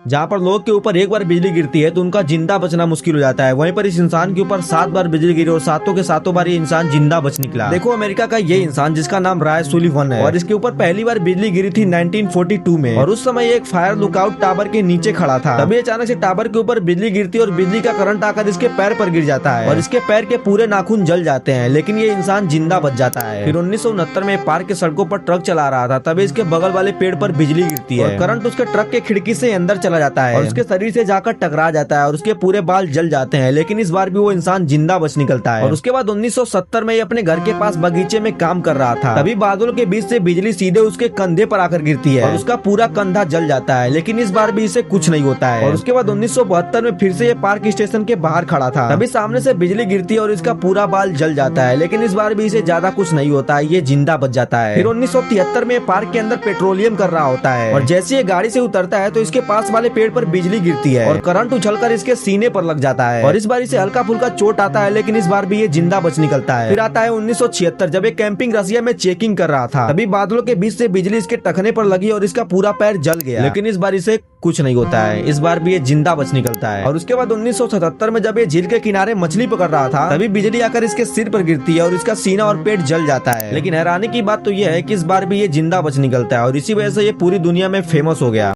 जहाँ पर लोग के ऊपर एक बार बिजली गिरती है तो उनका जिंदा बचना मुश्किल हो जाता है। वहीं पर इस इंसान के ऊपर 7 बार बिजली गिरी और सातों के सातों बार ये इंसान जिंदा बच निकला। देखो अमेरिका का ये इंसान जिसका नाम राय सुलिवन है और इसके ऊपर पहली बार बिजली गिरी थी 1942 में और उस समय एक फायर लुकआउट टावर के नीचे खड़ा था। तभी अचानक से टावर के ऊपर बिजली गिरती है और बिजली का करंट आकर इसके पैर पर गिर जाता है और इसके पैर के पूरे नाखून जल जाते हैं, लेकिन ये इंसान जिंदा बच जाता है। फिर 1969 में पार्क के सड़कों पर ट्रक चला रहा था, तभी इसके बगल वाले पेड़ पर बिजली गिरती है और करंट उसके ट्रक के खिड़की से अंदर चला जाता है और उसके शरीर से जाकर टकरा जाता है और उसके पूरे बाल जल जाते हैं, लेकिन इस बार भी वो इंसान जिंदा बच निकलता है। और उसके बाद 1970 में ये अपने घर के पास बगीचे में काम कर रहा था, तभी बादलों के बीच से बिजली सीधे उसके कंधे पर आकर गिरती है और उसका पूरा कंधा जल जाता है, लेकिन इस बार भी इसे कुछ नहीं होता है। और उसके बाद 1972 में फिर से ये पार्क स्टेशन के बाहर खड़ा था, तभी सामने से बिजली गिरती है और इसका पूरा बाल जल जाता है, लेकिन इस बार भी इसे ज्यादा कुछ नहीं होता है, ये जिंदा बच जाता है। फिर 1973 में पार्क के अंदर पेट्रोलियम कर रहा होता है और जैसे ये गाड़ी से उतरता है तो इसके पास वाले पेड़ पर बिजली गिरती है और करंट उछलकर इसके सीने पर लग जाता है और इस बार इसे हल्का फुल्का चोट आता है, लेकिन इस बार भी ये जिंदा बच निकलता है। फिर आता है 1976, जब एक कैंपिंग रसिया में चेकिंग कर रहा था, तभी बादलों के बीच से बिजली इसके टखने पर लगी और इसका पूरा पैर जल गया, लेकिन इस बार इसे कुछ नहीं होता है, इस बार भी ये जिंदा बच निकलता है। और उसके बाद 1977 में जब ये झील के किनारे मछली पकड़ रहा था, तभी बिजली आकर इसके सिर पर गिरती है और इसका सीना और पेट जल जाता है, लेकिन हैरानी की बात तो यह है कि इस बार भी ये जिंदा बच निकलता है और इसी वजह से ये पूरी दुनिया में फेमस हो गया।